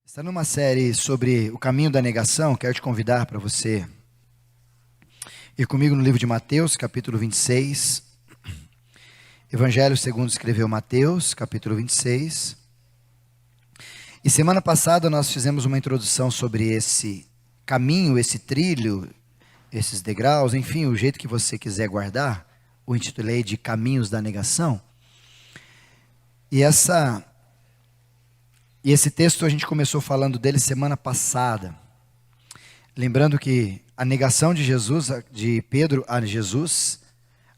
Está numa série sobre o caminho da negação. Quero te convidar para você ir comigo no livro de Mateus, capítulo 26. Evangelho segundo escreveu Mateus, capítulo 26. E semana passada nós fizemos uma introdução sobre esse caminho, esse trilho, esses degraus, enfim, o jeito que você quiser guardar. O intitulei de Caminhos da Negação. E esse texto a gente começou falando dele semana passada. Lembrando que a negação de Pedro a Jesus,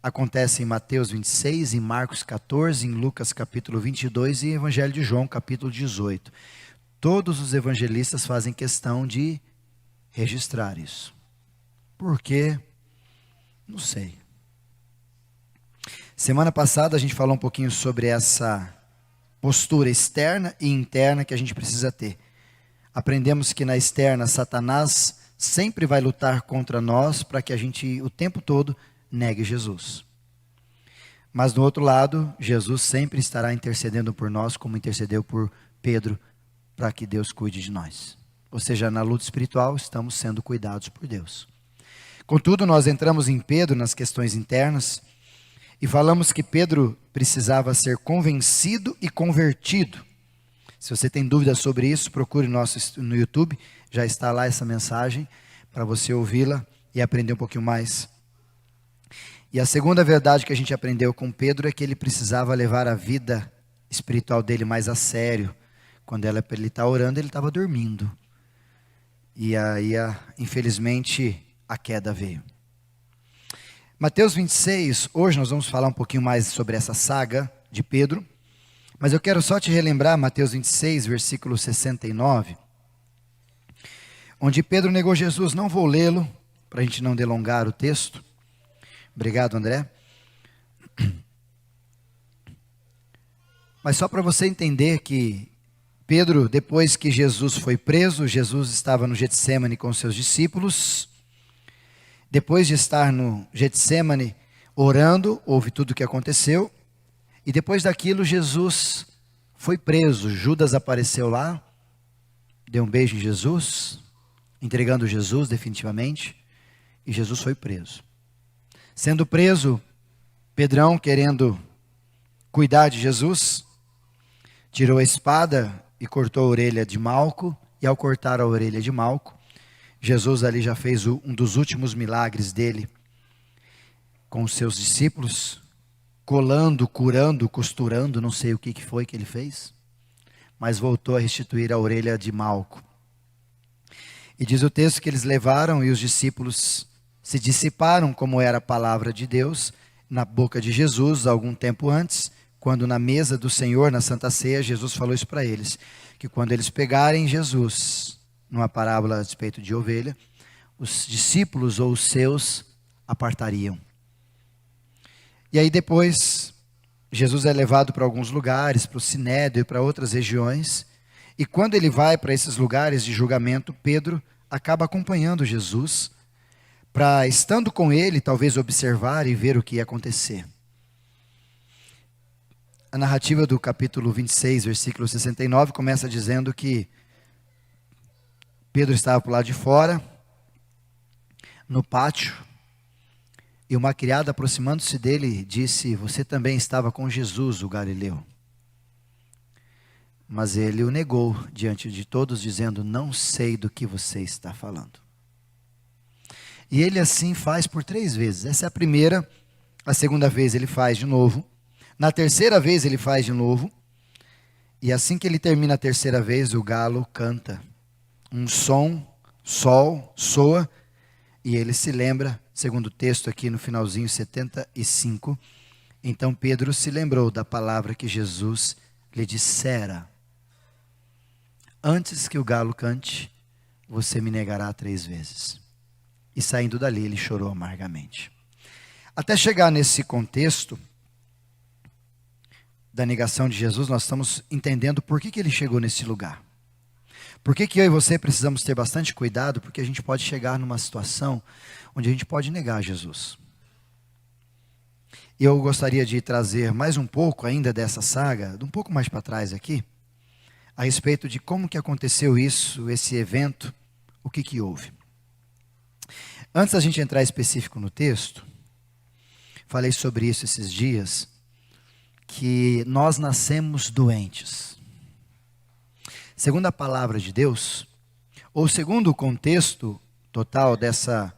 acontece em Mateus 26, em Marcos 14, em Lucas capítulo 22 e em Evangelho de João capítulo 18. Todos os evangelistas fazem questão de registrar isso. Por quê? Não sei. Semana passada a gente falou um pouquinho sobre essa postura externa e interna que a gente precisa ter. Aprendemos que na externa, Satanás sempre vai lutar contra nós para que a gente, o tempo todo, negue Jesus. Mas do outro lado, Jesus sempre estará intercedendo por nós, como intercedeu por Pedro, para que Deus cuide de nós. Ou seja, na luta espiritual, estamos sendo cuidados por Deus. Contudo, nós entramos em Pedro nas questões internas, e falamos que Pedro precisava ser convencido e convertido. Se você tem dúvidas sobre isso, procure no YouTube. Já está lá essa mensagem para você ouvi-la e aprender um pouquinho mais. E a segunda verdade que a gente aprendeu com Pedro é que ele precisava levar a vida espiritual dele mais a sério. Quando ele está orando, ele estava dormindo. E aí, infelizmente, a queda veio. Mateus 26, hoje nós vamos falar um pouquinho mais sobre essa saga de Pedro, mas eu quero só te relembrar Mateus 26, versículo 69, onde Pedro negou Jesus. Não vou lê-lo, para a gente não delongar o texto. Obrigado, André. Mas só para você entender que Pedro, depois que Jesus foi preso, Jesus estava no Getsêmani com seus discípulos. Depois de estar no Getsêmani orando, houve tudo o que aconteceu. E depois daquilo, Jesus foi preso. Judas apareceu lá, deu um beijo em Jesus, entregando Jesus definitivamente. E Jesus foi preso. Sendo preso, Pedrão, querendo cuidar de Jesus, tirou a espada e cortou a orelha de Malco. E ao cortar a orelha de Malco, Jesus ali já fez um dos últimos milagres dele com os seus discípulos, colando, curando, costurando, não sei o que foi que ele fez, mas voltou a restituir a orelha de Malco. E diz o texto que eles levaram e os discípulos se dissiparam, como era a palavra de Deus, na boca de Jesus, algum tempo antes, quando na mesa do Senhor, na Santa Ceia, Jesus falou isso para eles, que quando eles pegarem Jesus, numa parábola a respeito de ovelha, os discípulos ou os seus apartariam. E aí depois, Jesus é levado para alguns lugares, para o Sinédrio e para outras regiões, e quando ele vai para esses lugares de julgamento, Pedro acaba acompanhando Jesus, para, estando com ele, talvez observar e ver o que ia acontecer. A narrativa do capítulo 26, versículo 69, começa dizendo que Pedro estava para o lado de fora, no pátio, e uma criada, aproximando-se dele, disse: "Você também estava com Jesus, o Galileu." Mas ele o negou diante de todos, dizendo: "Não sei do que você está falando." E ele assim faz por 3 vezes. Essa é a primeira, a segunda vez ele faz de novo, na terceira vez ele faz de novo, e assim que ele termina a terceira vez, o galo canta. Um sol soa, e ele se lembra, segundo o texto aqui no finalzinho 75, então Pedro se lembrou da palavra que Jesus lhe dissera: "Antes que o galo cante, você me negará 3 vezes." E saindo dali, ele chorou amargamente. Até chegar nesse contexto da negação de Jesus, nós estamos entendendo por que ele chegou nesse lugar. Por que eu e você precisamos ter bastante cuidado? Porque a gente pode chegar numa situação onde a gente pode negar Jesus. E eu gostaria de trazer mais um pouco ainda dessa saga, um pouco mais para trás aqui, a respeito de como que aconteceu isso, esse evento, o que que houve. Antes da gente entrar específico no texto, falei sobre isso esses dias, que nós nascemos doentes. Segundo a palavra de Deus, ou segundo o contexto total dessa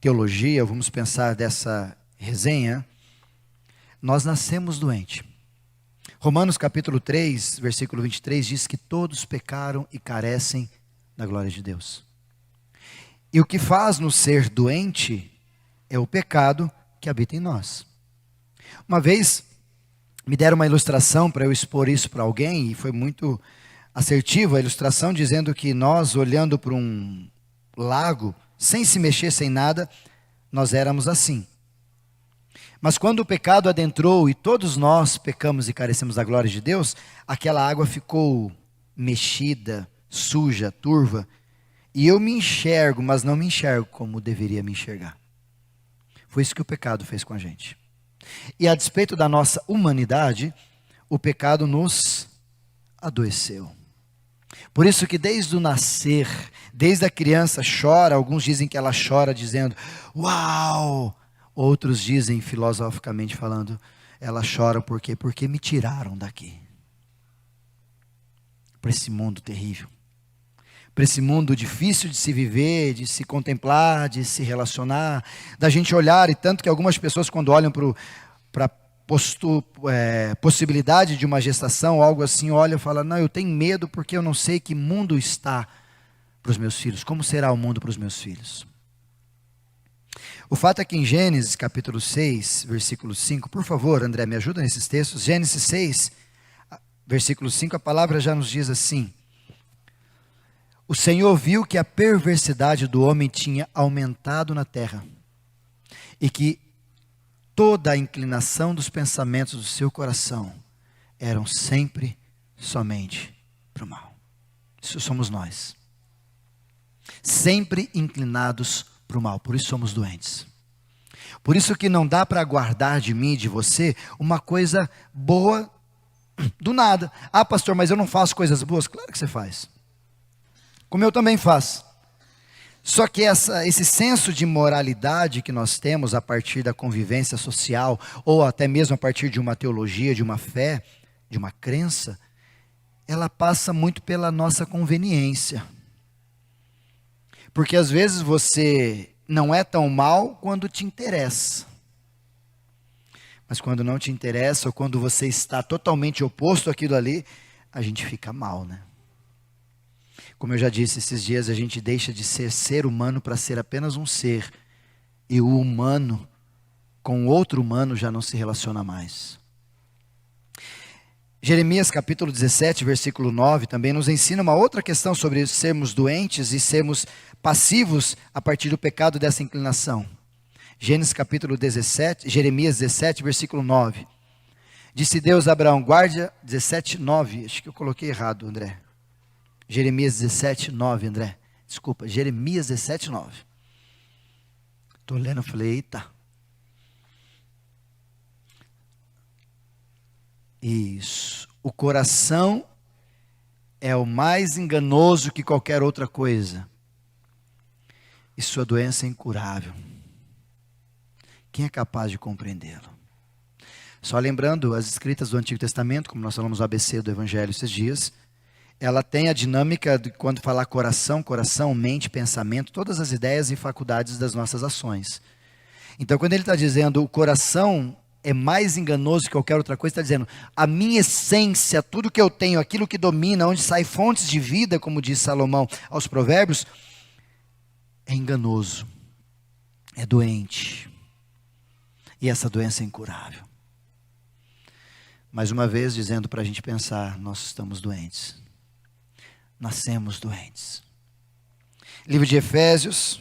teologia, vamos pensar dessa resenha, nós nascemos doentes. Romanos capítulo 3, versículo 23, diz que todos pecaram e carecem da glória de Deus. E o que faz nos ser doente é o pecado que habita em nós. Uma vez me deram uma ilustração para eu expor isso para alguém, e foi muito assertiva a ilustração, dizendo que nós, olhando para um lago, sem se mexer, sem nada, nós éramos assim. Mas quando o pecado adentrou e todos nós pecamos e carecemos da glória de Deus, aquela água ficou mexida, suja, turva, e eu me enxergo, mas não me enxergo como deveria me enxergar. Foi isso que o pecado fez com a gente. E a despeito da nossa humanidade, o pecado nos adoeceu. Por isso que desde o nascer, desde a criança chora, alguns dizem que ela chora dizendo, uau! Outros dizem, filosoficamente falando, ela chora por quê? Porque me tiraram daqui. Para esse mundo terrível. Para esse mundo difícil de se viver, de se contemplar, de se relacionar, da gente olhar, e tanto que algumas pessoas quando olham para a possibilidade de uma gestação, algo assim, olham e falam, não, eu tenho medo porque eu não sei que mundo está para os meus filhos, como será o mundo para os meus filhos. O fato é que em Gênesis capítulo 6, versículo 5, por favor, André, me ajuda nesses textos, Gênesis 6, versículo 5, a palavra já nos diz assim, o Senhor viu que a perversidade do homem tinha aumentado na terra, e que toda a inclinação dos pensamentos do seu coração eram sempre somente para o mal. Isso somos nós. Sempre inclinados para o mal, por isso somos doentes. Por isso que não dá para guardar de mim, de você, uma coisa boa do nada. Ah, pastor, mas eu não faço coisas boas. Claro que você faz. Como eu também faço. Só que esse senso de moralidade que nós temos a partir da convivência social, ou até mesmo a partir de uma teologia, de uma fé, de uma crença, ela passa muito pela nossa conveniência. Porque às vezes você não é tão mal quando te interessa. Mas quando não te interessa, ou quando você está totalmente oposto àquilo ali, a gente fica mal, né? Como eu já disse esses dias, a gente deixa de ser ser humano para ser apenas um ser. E o humano com outro humano já não se relaciona mais. Jeremias capítulo 17, versículo 9, também nos ensina uma outra questão sobre sermos doentes e sermos passivos a partir do pecado dessa inclinação. Jeremias 17, versículo 9. Disse Deus a Abraão, guarda 17, 9. Acho que eu coloquei errado, André. Jeremias 17, 9, André. Desculpa, Jeremias 17, 9. Estou lendo, eu falei, eita. Isso. O coração é o mais enganoso que qualquer outra coisa. E sua doença é incurável. Quem é capaz de compreendê-lo? Só lembrando, as escritas do Antigo Testamento, como nós falamos no ABC do Evangelho esses dias, ela tem a dinâmica de quando falar coração, mente, pensamento, todas as ideias e faculdades das nossas ações. Então, quando ele está dizendo o coração é mais enganoso que qualquer outra coisa, está dizendo a minha essência, tudo que eu tenho, aquilo que domina, onde saem fontes de vida, como diz Salomão aos Provérbios, é enganoso, é doente. E essa doença é incurável. Mais uma vez, dizendo para a gente pensar, nós estamos doentes. Nascemos doentes. Livro de Efésios,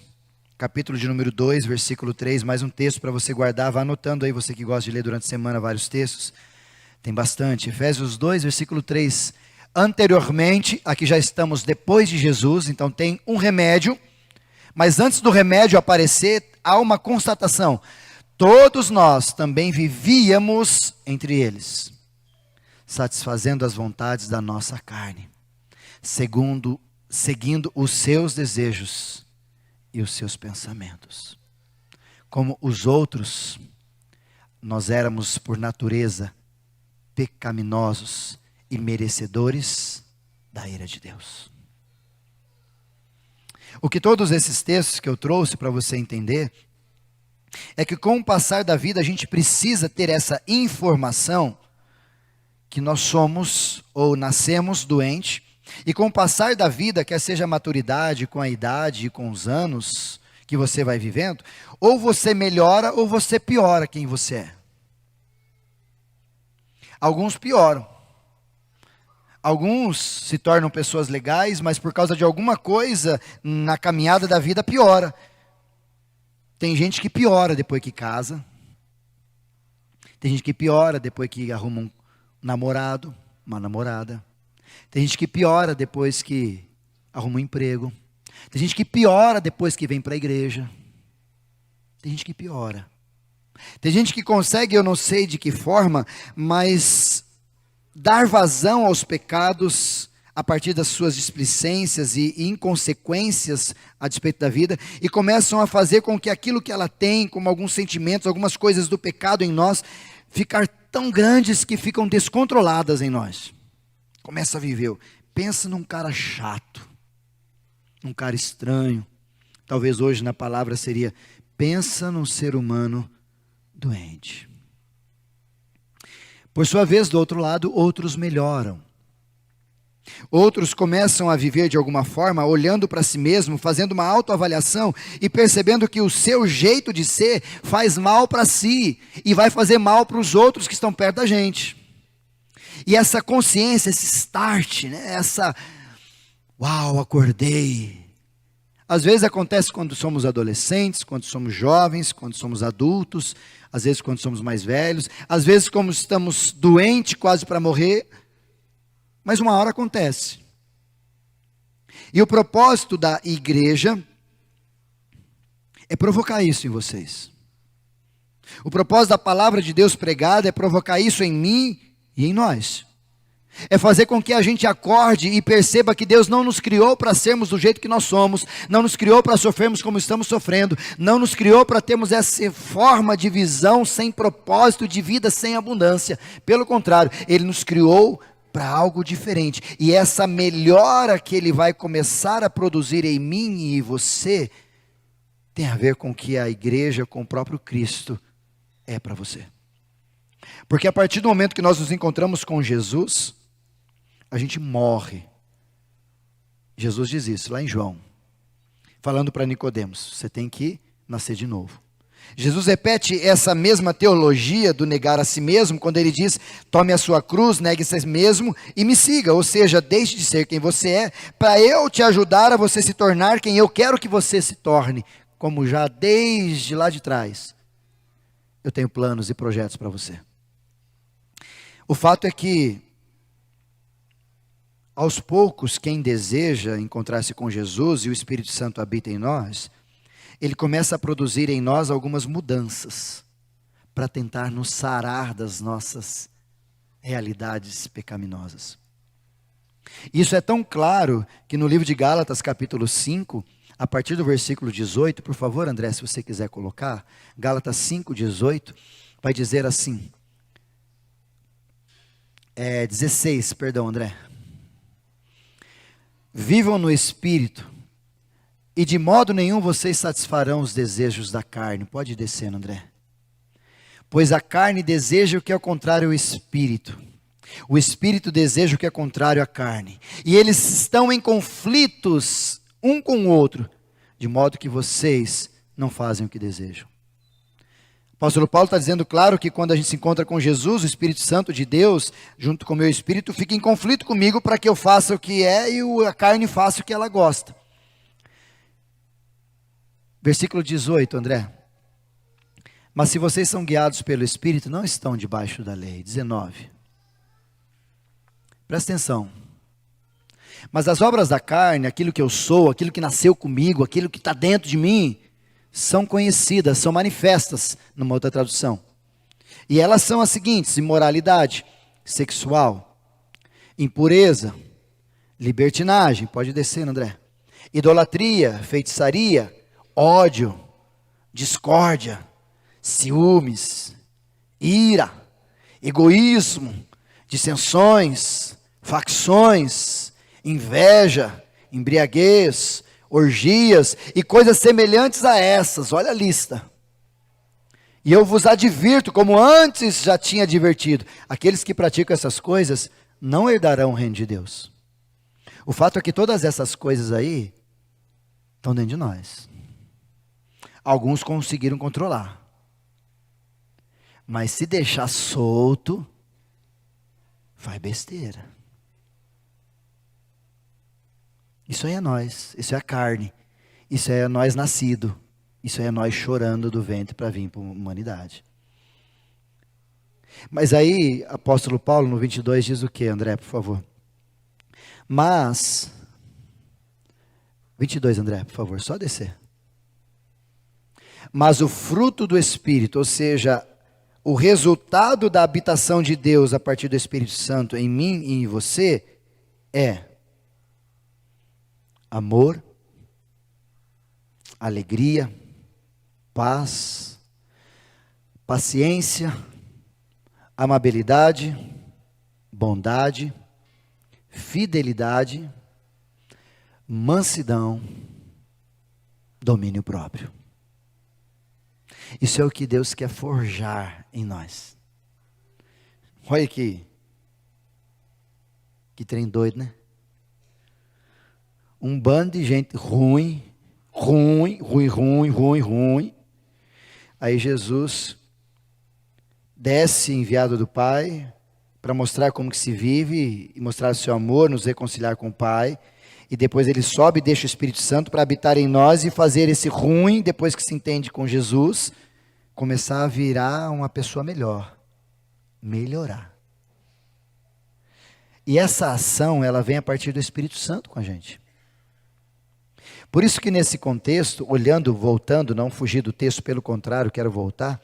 capítulo de número 2, versículo 3, mais um texto para você guardar, vá anotando aí, você que gosta de ler durante a semana vários textos, tem bastante. Efésios 2, versículo 3, anteriormente, aqui já estamos depois de Jesus, então tem um remédio, mas antes do remédio aparecer, há uma constatação, todos nós também vivíamos entre eles, satisfazendo as vontades da nossa carne. seguindo os seus desejos e os seus pensamentos. Como os outros, nós éramos por natureza pecaminosos e merecedores da ira de Deus. O que todos esses textos que eu trouxe para você entender é que com o passar da vida a gente precisa ter essa informação que nós somos ou nascemos doente, e com o passar da vida, quer seja a maturidade, com a idade e com os anos que você vai vivendo, ou você melhora ou você piora quem você é. Alguns pioram. Alguns se tornam pessoas legais, mas por causa de alguma coisa na caminhada da vida piora. Tem gente que piora depois que casa. Tem gente que piora depois que arruma um namorado, uma namorada. Tem gente que piora depois que arruma um emprego. Tem gente que piora depois que vem para a igreja. Tem gente que piora. Tem gente que consegue, eu não sei de que forma, mas dar vazão aos pecados a partir das suas displicências e inconsequências a despeito da vida, e começam a fazer com que aquilo que ela tem, como alguns sentimentos, algumas coisas do pecado em nós, ficar tão grandes que ficam descontroladas em nós. Começa a viver. Pensa num cara chato, num cara estranho. Talvez hoje na palavra seria, pensa num ser humano doente. Por sua vez, do outro lado, outros melhoram. Outros começam a viver de alguma forma, olhando para si mesmo, fazendo uma autoavaliação e percebendo que o seu jeito de ser faz mal para si e vai fazer mal para os outros que estão perto da gente. E essa consciência, esse start, né? Uau, acordei. Às vezes acontece quando somos adolescentes, quando somos jovens, quando somos adultos, às vezes quando somos mais velhos, às vezes quando estamos doentes, quase para morrer. Mas uma hora acontece. E o propósito da igreja é provocar isso em vocês. O propósito da palavra de Deus pregada é provocar isso em mim e em nós. É fazer com que a gente acorde e perceba que Deus não nos criou para sermos do jeito que nós somos, não nos criou para sofrermos como estamos sofrendo, não nos criou para termos essa forma de visão sem propósito, de vida sem abundância. Pelo contrário, Ele nos criou para algo diferente. E essa melhora que Ele vai começar a produzir em mim e em você, tem a ver com o que a igreja, com o próprio Cristo, é para você. Porque a partir do momento que nós nos encontramos com Jesus, a gente morre. Jesus diz isso lá em João, falando para Nicodemos, você tem que nascer de novo. Jesus repete essa mesma teologia do negar a si mesmo, quando ele diz, tome a sua cruz, negue-se a si mesmo e me siga, ou seja, deixe de ser quem você é, para eu te ajudar a você se tornar quem eu quero que você se torne, como já desde lá de trás, eu tenho planos e projetos para você. O fato é que, aos poucos, quem deseja encontrar-se com Jesus e o Espírito Santo habita em nós, ele começa a produzir em nós algumas mudanças para tentar nos sarar das nossas realidades pecaminosas. Isso é tão claro que no livro de Gálatas, capítulo 5, a partir do versículo 18, por favor, André, se você quiser colocar, Gálatas 5, 18, vai dizer assim, 16, perdão, André. Vivam no Espírito, e de modo nenhum vocês satisfarão os desejos da carne. Pode ir descendo, André. Pois a carne deseja o que é o contrário ao Espírito. O Espírito deseja o que é contrário à carne. E eles estão em conflitos um com o outro, de modo que vocês não fazem o que desejam. O apóstolo Paulo está dizendo claro que quando a gente se encontra com Jesus, o Espírito Santo de Deus, junto com o meu Espírito, fica em conflito comigo para que eu faça o que é e a carne faça o que ela gosta. Versículo 18, André. Mas se vocês são guiados pelo Espírito, não estão debaixo da lei. 19. Presta atenção. Mas as obras da carne, aquilo que eu sou, aquilo que nasceu comigo, aquilo que está dentro de mim, são conhecidas, são manifestas, numa outra tradução. E elas são as seguintes: imoralidade sexual, impureza, libertinagem, pode descer, André. Idolatria, feitiçaria, ódio, discórdia, ciúmes, ira, egoísmo, dissensões, facções, inveja, embriaguez, orgias e coisas semelhantes a essas. Olha a lista. E eu vos advirto, como antes já tinha advertido, aqueles que praticam essas coisas não herdarão o reino de Deus. O fato é que todas essas coisas aí estão dentro de nós. Alguns conseguiram controlar. Mas se deixar solto, faz besteira. Isso aí é nós, isso é a carne, isso é nós nascido, isso aí é nós chorando do ventre para vir para a humanidade. Mas aí, apóstolo Paulo no 22 diz o que, André, por favor? Mas, 22, André, por favor, só descer. Mas o fruto do Espírito, ou seja, o resultado da habitação de Deus a partir do Espírito Santo em mim e em você, é amor, alegria, paz, paciência, amabilidade, bondade, fidelidade, mansidão, domínio próprio. Isso é o que Deus quer forjar em nós. Olha que trem doido, né? Um bando de gente ruim. Aí Jesus desce enviado do Pai para mostrar como que se vive e mostrar o seu amor, nos reconciliar com o Pai. E depois ele sobe e deixa o Espírito Santo para habitar em nós e fazer esse ruim, depois que se entende com Jesus, começar a virar uma pessoa melhor. Melhorar. E essa ação, ela vem a partir do Espírito Santo com a gente. Por isso que nesse contexto, olhando, voltando, não fugir do texto, pelo contrário, quero voltar.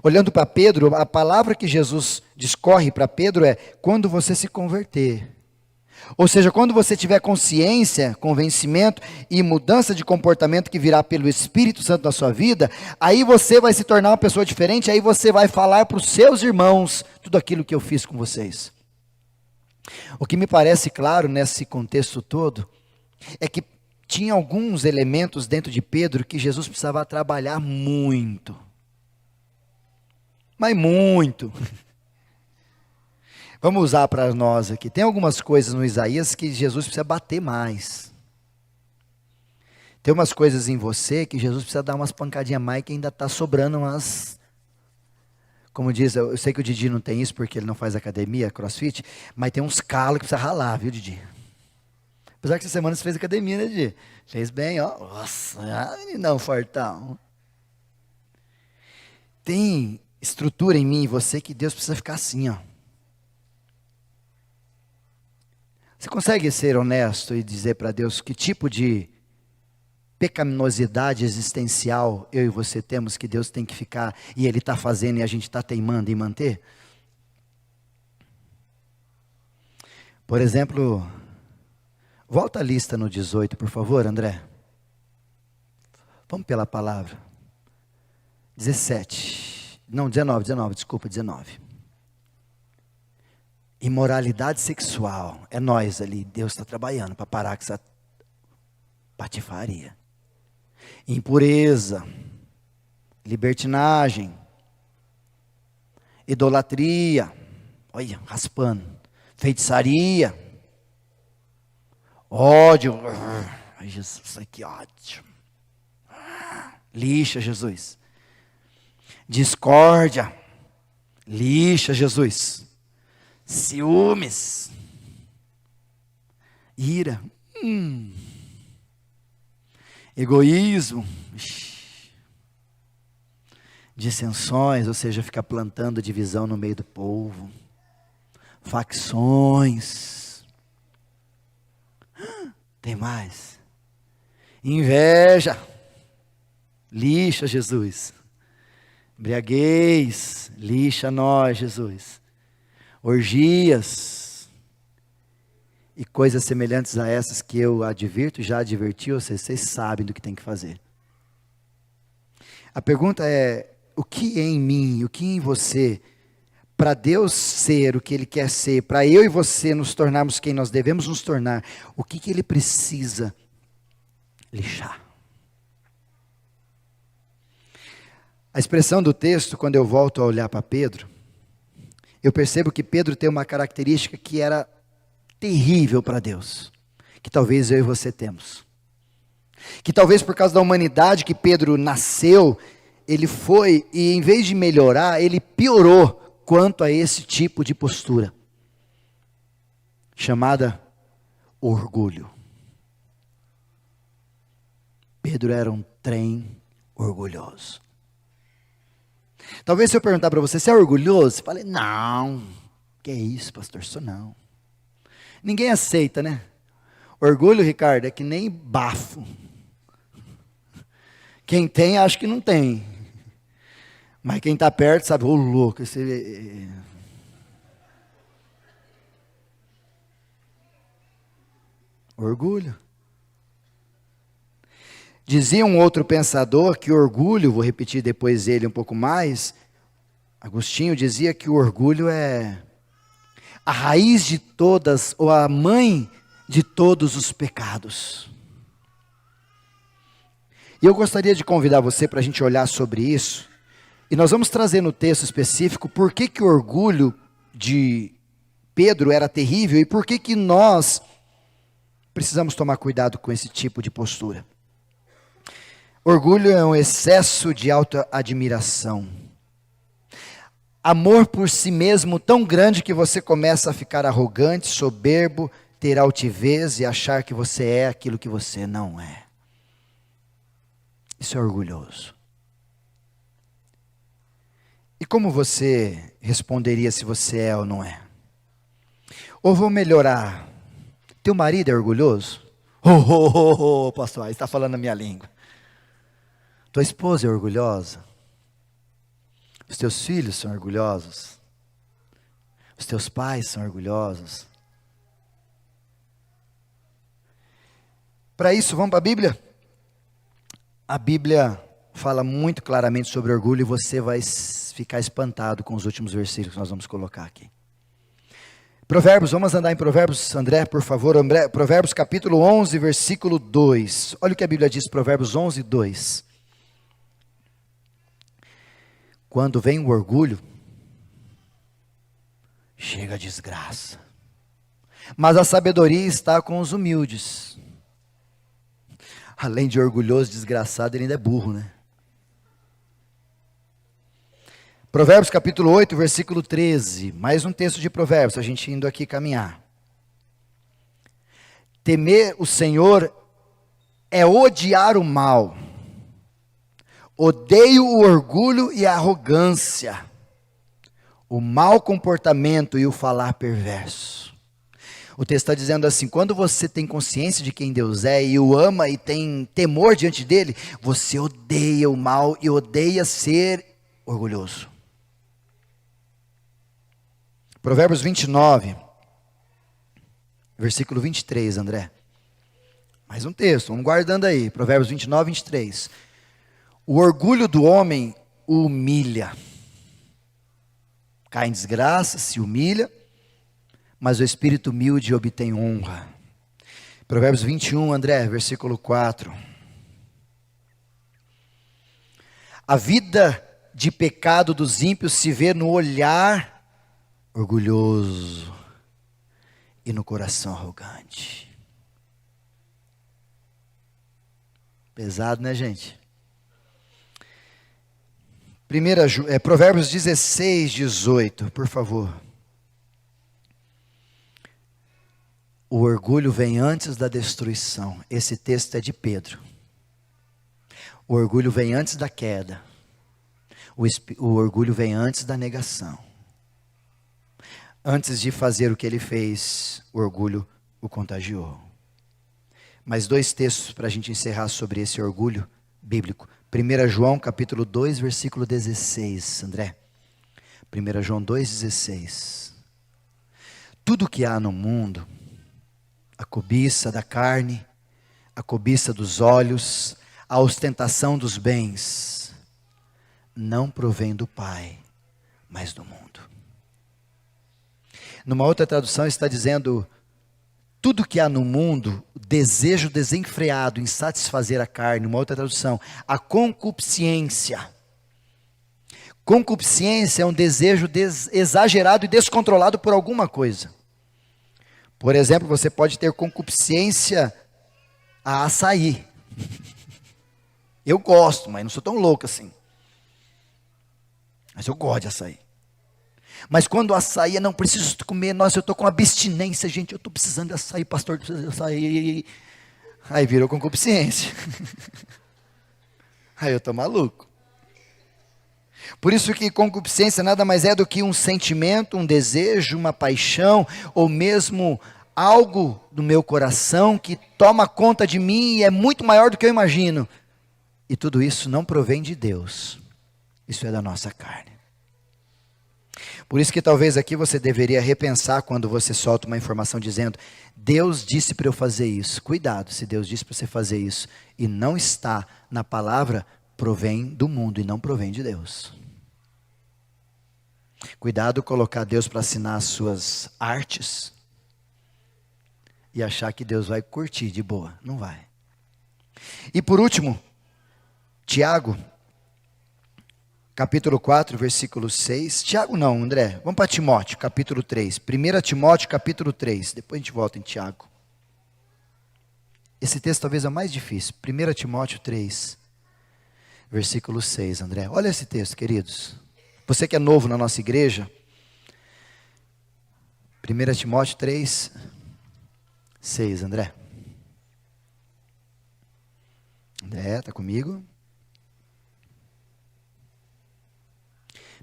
Olhando para Pedro, a palavra que Jesus discorre para Pedro é, quando você se converter. Ou seja, quando você tiver consciência, convencimento e mudança de comportamento que virá pelo Espírito Santo na sua vida, aí você vai se tornar uma pessoa diferente, aí você vai falar para os seus irmãos tudo aquilo que eu fiz com vocês. O que me parece claro nesse contexto todo, é que tinha alguns elementos dentro de Pedro que Jesus precisava trabalhar muito. Mas muito. Vamos usar para nós aqui. Tem algumas coisas no Isaías que Jesus precisa bater mais. Tem umas coisas em você que Jesus precisa dar umas pancadinhas mais que ainda está sobrando umas... Como diz, eu sei que o Didi não tem isso porque ele não faz academia, crossfit, mas tem uns calos que precisa ralar, viu, Didi? Apesar que essa semana você fez academia, né, Didi? Fez bem, ó. Nossa, não, fortão. Tem estrutura em mim e você que Deus precisa ficar assim, ó. Você consegue ser honesto e dizer para Deus que tipo de pecaminosidade existencial eu e você temos que Deus tem que ficar e Ele está fazendo e a gente está teimando em manter? Por exemplo, volta a lista no 18, por favor, André. Vamos pela palavra. 17. Não, 19, desculpa, 19. Imoralidade sexual. É nós ali. Deus está trabalhando para parar com essa patifaria. Impureza. Libertinagem. Idolatria. Olha, raspando. Feitiçaria. Ódio. Ai, Jesus, que ódio. Lixa, Jesus. Discórdia. Lixa, Jesus. Ciúmes. Ira. Egoísmo. Dissensões, ou seja, ficar plantando divisão no meio do povo. Facções. Tem mais. Inveja. Lixa, Jesus. Embriaguez. Lixa nós, Jesus. Orgias. e coisas semelhantes a essas que eu advirto, já adverti vocês sabem do que tem que fazer. A pergunta é, o que em mim, o que em você, para Deus ser o que Ele quer ser, para eu e você nos tornarmos quem nós devemos nos tornar, o que Ele precisa lixar? A expressão do texto, quando eu volto a olhar para Pedro, eu percebo que Pedro tem uma característica que era terrível para Deus, que talvez eu e você temos. Que talvez por causa da humanidade que Pedro nasceu, ele foi, e em vez de melhorar, ele piorou quanto a esse tipo de postura, chamada orgulho. Pedro era um trem orgulhoso. Talvez se eu perguntar para você, você é orgulhoso? Você fala, não, que é isso, pastor, sou não. Ninguém aceita, né? Orgulho, Ricardo, é que nem bafo. Quem tem, acha que não tem. Mas quem está perto sabe, ô louco, esse... Orgulho. Dizia um outro pensador que o orgulho, vou repetir depois ele um pouco mais, Agostinho dizia que o orgulho é a raiz de todas, ou a mãe de todos os pecados. E eu gostaria de convidar você para a gente olhar sobre isso, e nós vamos trazer no texto específico por que o orgulho de Pedro era terrível, e por que nós precisamos tomar cuidado com esse tipo de postura. Orgulho é um excesso de autoadmiração. Amor por si mesmo tão grande que você começa a ficar arrogante, soberbo, ter altivez e achar que você é aquilo que você não é. Isso é orgulhoso. E como você responderia se você é ou não é? Ou vou melhorar. Teu marido é orgulhoso? Pastor, está falando a minha língua. Tua esposa é orgulhosa? Os teus filhos são orgulhosos? Os teus pais são orgulhosos? Para isso, vamos para a Bíblia? A Bíblia fala muito claramente sobre orgulho e você vai ficar espantado com os últimos versículos que nós vamos colocar aqui. Provérbios, vamos andar em Provérbios, André, por favor. André, Provérbios capítulo 11, versículo 2. Olha o que a Bíblia diz, Provérbios 11, 2. Quando vem o orgulho, chega a desgraça. Mas a sabedoria está com os humildes. Além de orgulhoso, desgraçado, ele ainda é burro, né? Provérbios capítulo 8, versículo 13. Mais um texto de Provérbios, a gente indo aqui caminhar. Temer o Senhor é odiar o mal. Odeio o orgulho e a arrogância, o mau comportamento e o falar perverso. O texto está dizendo assim, quando você tem consciência de quem Deus é e o ama e tem temor diante dele, você odeia o mal e odeia ser orgulhoso. Provérbios 29, versículo 23, André. Mais um texto, vamos guardando aí. Provérbios 29, 23. O orgulho do homem o humilha. Cai em desgraça, se humilha, mas o espírito humilde obtém honra. Provérbios 21, André, versículo 4. A vida de pecado dos ímpios se vê no olhar orgulhoso e no coração arrogante. Pesado, né, gente? Provérbios 16, 18, por favor. O orgulho vem antes da destruição. Esse texto é de Pedro. O orgulho vem antes da queda. O orgulho vem antes da negação. Antes de fazer o que ele fez, o orgulho o contagiou. Mais dois textos para a gente encerrar sobre esse orgulho bíblico. 1 João capítulo 2, versículo 16, André. 1 João 2, 16. Tudo que há no mundo, a cobiça da carne, a cobiça dos olhos, a ostentação dos bens, não provém do Pai, mas do mundo. Numa outra tradução está dizendo, tudo que há no mundo, desejo desenfreado em satisfazer a carne. Uma outra tradução, a concupiscência. Concupiscência é um desejo exagerado e descontrolado por alguma coisa. Por exemplo, você pode ter concupiscência a açaí. Eu gosto, mas não sou tão louco assim. Mas eu gosto de açaí. Mas quando o açaí eu não preciso comer, nossa, eu estou com abstinência, gente, eu estou precisando de açaí, pastor, precisa de açaí. Aí virou concupiscência. Aí eu estou maluco. Por isso que concupiscência nada mais é do que um sentimento, um desejo, uma paixão, ou mesmo algo do meu coração que toma conta de mim e é muito maior do que eu imagino. E tudo isso não provém de Deus. Isso é da nossa carne. Por isso que talvez aqui você deveria repensar quando você solta uma informação dizendo, Deus disse para eu fazer isso. Cuidado, se Deus disse para você fazer isso e não está na palavra, provém do mundo e não provém de Deus. Cuidado colocar Deus para assinar as suas artes e achar que Deus vai curtir de boa. Não vai. E por último, Tiago, capítulo 4, versículo 6. Tiago não, André. Vamos para Timóteo, capítulo 3. 1 Timóteo, capítulo 3. Depois a gente volta em Tiago. Esse texto talvez é o mais difícil. 1 Timóteo 3, versículo 6, André. Olha esse texto, queridos. Você que é novo na nossa igreja. 1 Timóteo 3, 6, André. André, está comigo?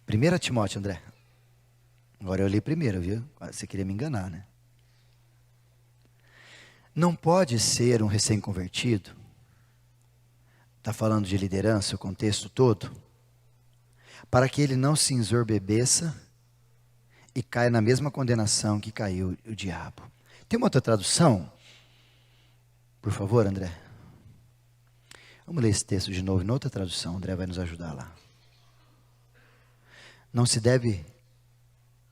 1 Timóteo, André. Agora eu li primeiro, viu? Você queria me enganar, né? Não pode ser um recém-convertido, está falando de liderança, o contexto todo, para que ele não se ensorbebeça e caia na mesma condenação que caiu o diabo. Tem uma outra tradução? Por favor, André. Vamos ler esse texto de novo, em outra tradução, André vai nos ajudar lá. Não se deve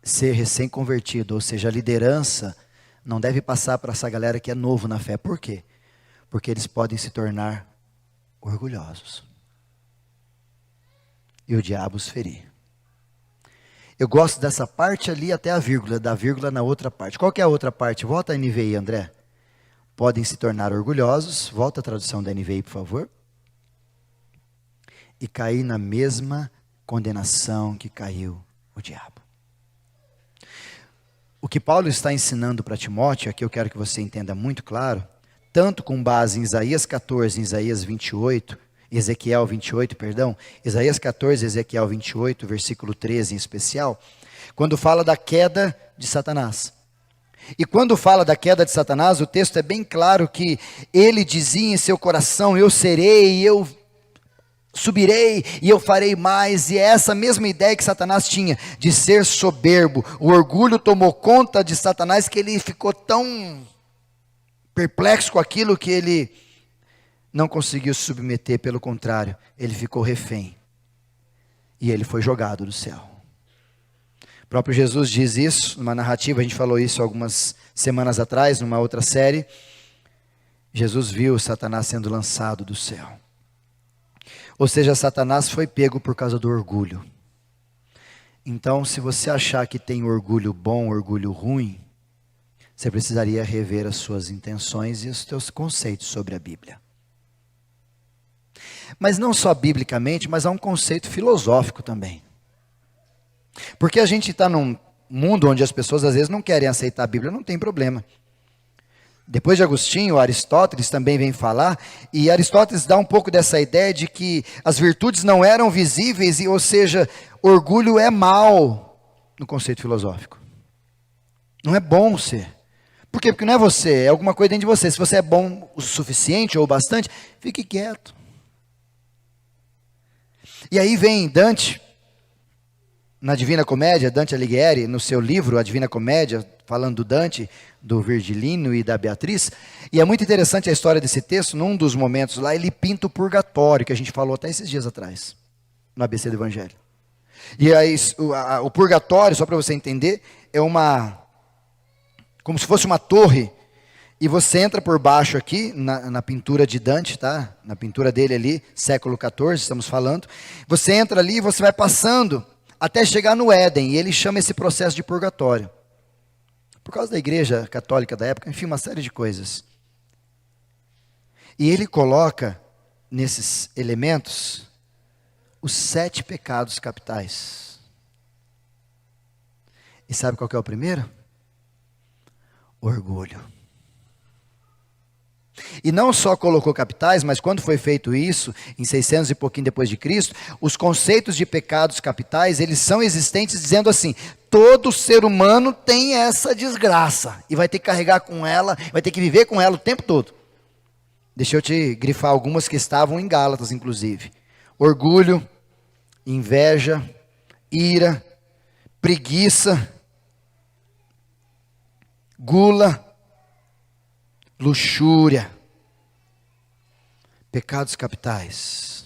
ser recém-convertido, ou seja, a liderança não deve passar para essa galera que é novo na fé. Por quê? Porque eles podem se tornar orgulhosos. E o diabo os ferir. Eu gosto dessa parte ali até a vírgula, da vírgula na outra parte. Qual que é a outra parte? Volta a NVI, André. Podem se tornar orgulhosos. Volta a tradução da NVI, por favor. E cair na mesma condenação que caiu o diabo. O que Paulo está ensinando para Timóteo, aqui eu quero que você entenda muito claro, tanto com base em Isaías 14, em Isaías 28, Ezequiel 28, perdão, Isaías 14, Ezequiel 28, versículo 13 em especial, quando fala da queda de Satanás. E quando fala da queda de Satanás, o texto é bem claro que ele dizia em seu coração, eu serei, eu subirei e eu farei mais. E é essa mesma ideia que Satanás tinha, de ser soberbo. O orgulho tomou conta de Satanás que ele ficou tão perplexo com aquilo que ele não conseguiu se submeter, pelo contrário, ele ficou refém. E ele foi jogado do céu. O próprio Jesus diz isso, numa narrativa, a gente falou isso algumas semanas atrás, numa outra série. Jesus viu Satanás sendo lançado do céu. Ou seja, Satanás foi pego por causa do orgulho. Então, se você achar que tem orgulho bom, orgulho ruim, você precisaria rever as suas intenções e os seus conceitos sobre a Bíblia. Mas não só biblicamente, mas há um conceito filosófico também. Porque a gente está num mundo onde as pessoas às vezes não querem aceitar a Bíblia, não tem problema. Depois de Agostinho, Aristóteles também vem falar, e Aristóteles dá um pouco dessa ideia de que as virtudes não eram visíveis, ou seja, orgulho é mal no conceito filosófico. Não é bom ser. Por quê? Porque não é você, é alguma coisa dentro de você. Se você é bom o suficiente ou bastante, fique quieto. E aí vem Dante, na Divina Comédia, Dante Alighieri, no seu livro A Divina Comédia, falando do Dante, do Virgilino e da Beatriz, e é muito interessante a história desse texto. Num dos momentos lá, ele pinta o purgatório, que a gente falou até esses dias atrás, no ABC do Evangelho. E aí, o purgatório, só para você entender, é como se fosse uma torre, e você entra por baixo aqui, na pintura de Dante, tá? Na pintura dele ali, século XIV, estamos falando. Você entra ali e você vai passando até chegar no Éden, e ele chama esse processo de purgatório. Por causa da igreja católica da época, enfim, uma série de coisas. E ele coloca nesses elementos os 7 pecados capitais. E sabe qual que é o primeiro? Orgulho. E não só colocou capitais, mas quando foi feito isso, em 600 e pouquinho depois de Cristo, os conceitos de pecados capitais, eles são existentes dizendo assim: todo ser humano tem essa desgraça, e vai ter que carregar com ela, vai ter que viver com ela o tempo todo. Deixa eu te grifar algumas que estavam em Gálatas, inclusive. Orgulho, inveja, ira, preguiça, gula, luxúria, pecados capitais.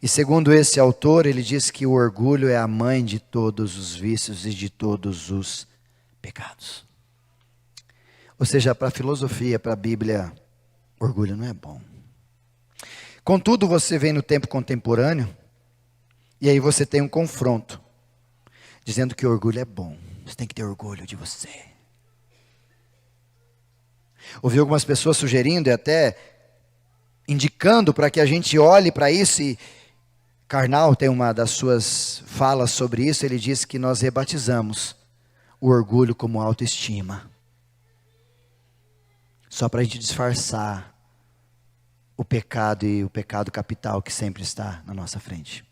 E segundo esse autor, ele diz que o orgulho é a mãe de todos os vícios e de todos os pecados. Ou seja, para a filosofia, para a Bíblia, orgulho não é bom. Contudo, você vem no tempo contemporâneo, e aí você tem um confronto, dizendo que orgulho é bom. Você tem que ter orgulho de você. Ouvi algumas pessoas sugerindo e até indicando para que a gente olhe para isso, e Karnal tem uma das suas falas sobre isso. Ele diz que nós rebatizamos o orgulho como autoestima, só para a gente disfarçar o pecado, e o pecado capital que sempre está na nossa frente.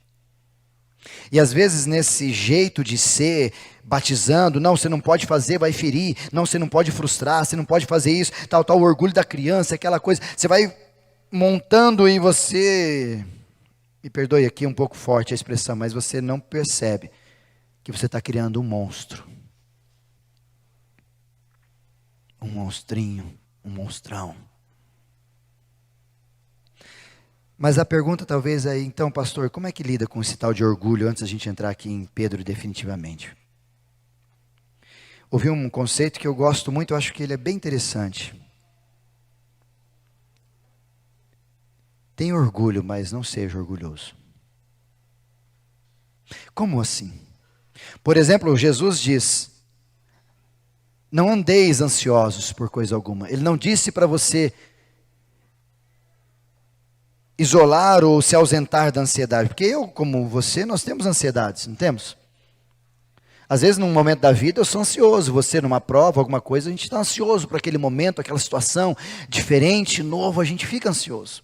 E às vezes nesse jeito de ser, batizando, não, você não pode fazer, vai ferir, não, você não pode frustrar, você não pode fazer isso, tal, o orgulho da criança, aquela coisa, você vai montando e você, me perdoe aqui um pouco forte a expressão, mas você não percebe que você está criando um monstro, um monstrinho, um monstrão. Mas a pergunta talvez é, então, pastor, como é que lida com esse tal de orgulho, antes da gente entrar aqui em Pedro definitivamente? Ouvi um conceito que eu gosto muito, eu acho que ele é bem interessante. Tenha orgulho, mas não seja orgulhoso. Como assim? Por exemplo, Jesus diz: não andeis ansiosos por coisa alguma. Ele não disse para você isolar ou se ausentar da ansiedade, porque eu, como você, nós temos ansiedades, não temos? Às vezes num momento da vida eu sou ansioso, você numa prova, alguma coisa, a gente está ansioso para aquele momento, aquela situação diferente, novo, a gente fica ansioso.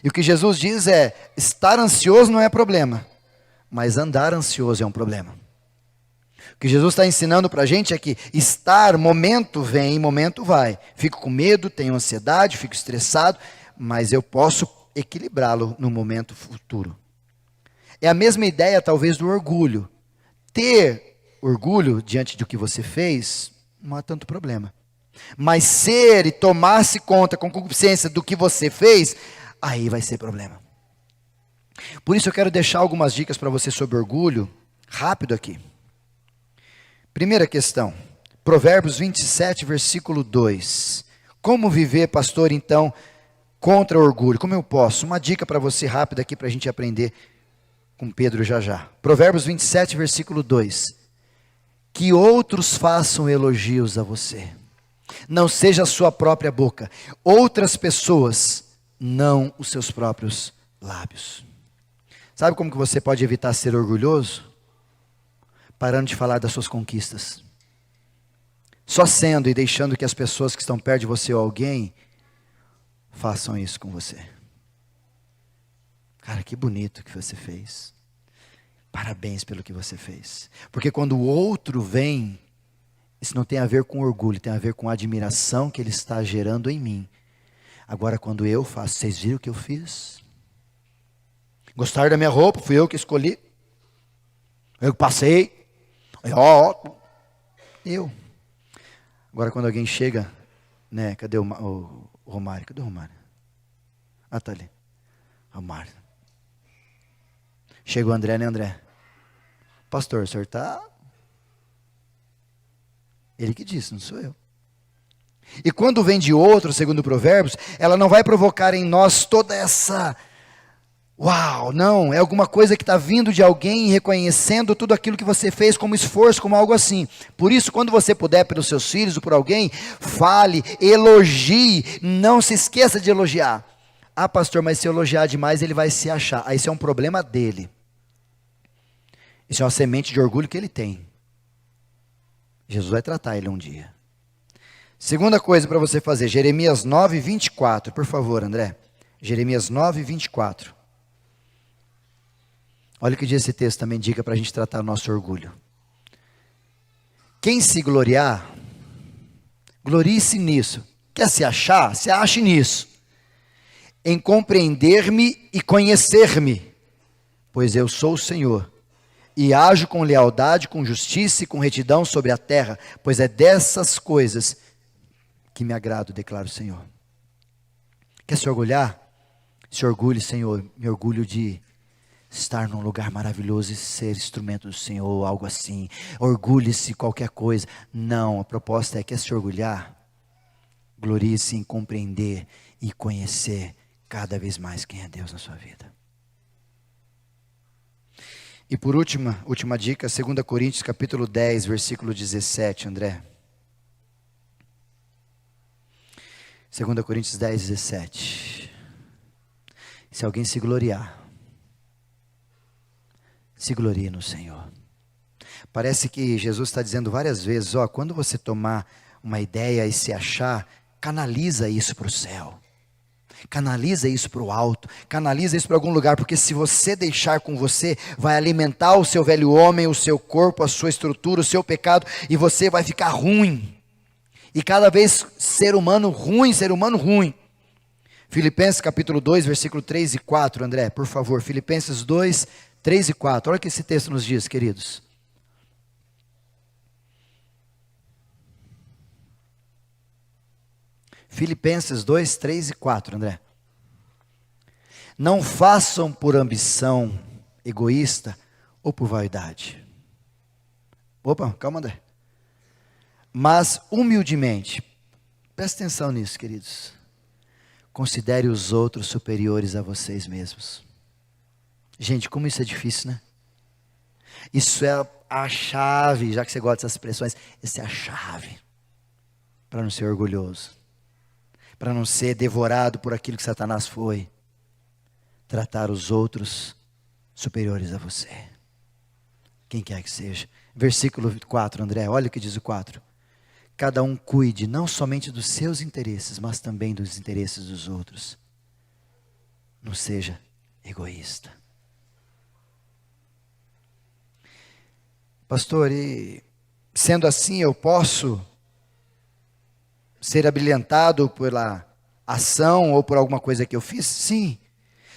E o que Jesus diz é, estar ansioso não é problema, mas andar ansioso é um problema. O que Jesus está ensinando para a gente é que estar, momento vem, momento vai. Fico com medo, tenho ansiedade, fico estressado, mas eu posso equilibrá-lo no momento futuro. É a mesma ideia talvez do orgulho. Ter orgulho diante do que você fez não há tanto problema. Mas ser e tomar-se conta com concupiscência do que você fez, aí vai ser problema. Por isso eu quero deixar algumas dicas para você sobre orgulho, rápido aqui. Primeira questão, Provérbios 27, versículo 2. Como viver, pastor, então, contra o orgulho? Como eu posso? Uma dica para você rápida aqui para a gente aprender com Pedro já já. Provérbios 27, versículo 2. Que outros façam elogios a você. Não seja a sua própria boca. Outras pessoas, não os seus próprios lábios. Sabe como que você pode evitar ser orgulhoso? Parando de falar das suas conquistas. Só sendo e deixando que as pessoas que estão perto de você ou alguém façam isso com você. Cara, que bonito que você fez. Parabéns pelo que você fez. Porque quando o outro vem, isso não tem a ver com orgulho, tem a ver com a admiração que ele está gerando em mim. Agora, quando eu faço, vocês viram o que eu fiz? Gostaram da minha roupa? Fui eu que escolhi. Eu passei. Ó, eu. Agora quando alguém chega, né? Cadê o Romário? Cadê o Romário? Ah, tá ali. Romário. Chega o André, né, André? Pastor, o senhor está... Ele que disse, não sou eu. E quando vem de outro, segundo Provérbios, ela não vai provocar em nós toda essa... Uau, não, é alguma coisa que está vindo de alguém reconhecendo tudo aquilo que você fez como esforço, como algo assim. Por isso, quando você puder, pelos seus filhos ou por alguém, fale, elogie, não se esqueça de elogiar. Ah, pastor, mas se elogiar demais, ele vai se achar. Aí isso é um problema dele. Isso é uma semente de orgulho que ele tem. Jesus vai tratar ele um dia. Segunda coisa para você fazer, Jeremias 9, 24. Por favor, André. Jeremias 9, 24. Olha o que diz esse texto também, dica para a gente tratar o nosso orgulho. Quem se gloriar, glorie-se nisso. Quer se achar? Se ache nisso. Em compreender-me e conhecer-me, pois eu sou o Senhor. E ajo com lealdade, com justiça e com retidão sobre a terra, pois é dessas coisas que me agrado, declara o Senhor. Quer se orgulhar? Se orgulhe, Senhor, me orgulho de estar num lugar maravilhoso e ser instrumento do Senhor, ou algo assim. Orgulhe-se qualquer coisa. Não, a proposta é, quer se orgulhar? Glorie-se em compreender e conhecer cada vez mais quem é Deus na sua vida. E por última dica, 2 Coríntios capítulo 10, versículo 17, André. 2 Coríntios 10, 17. Se alguém se gloriar, se glorie no Senhor. Parece que Jesus está dizendo várias vezes, quando você tomar uma ideia e se achar, canaliza isso para o céu. Canaliza isso para o alto, canaliza isso para algum lugar, porque se você deixar com você, vai alimentar o seu velho homem, o seu corpo, a sua estrutura, o seu pecado, e você vai ficar ruim. E cada vez ser humano ruim. Filipenses capítulo 2, versículo 3 e 4, André, por favor. Filipenses 2, 3 e 4. Olha o que esse texto nos diz, queridos. Filipenses 2, 3 e 4, André. Não façam por ambição egoísta ou por vaidade. Opa, calma, André. Mas humildemente, presta atenção nisso, queridos. Considere os outros superiores a vocês mesmos. Gente, como isso é difícil, né? Isso é a chave, já que você gosta dessas expressões, essa é a chave para não ser orgulhoso, para não ser devorado por aquilo que Satanás foi. Tratar os outros superiores a você, quem quer que seja. Versículo 4, André, olha o que diz o 4. Cada um cuide não somente dos seus interesses, mas também dos interesses dos outros. Não seja egoísta. Pastor, e sendo assim eu posso ser abrilhantado pela ação ou por alguma coisa que eu fiz? Sim.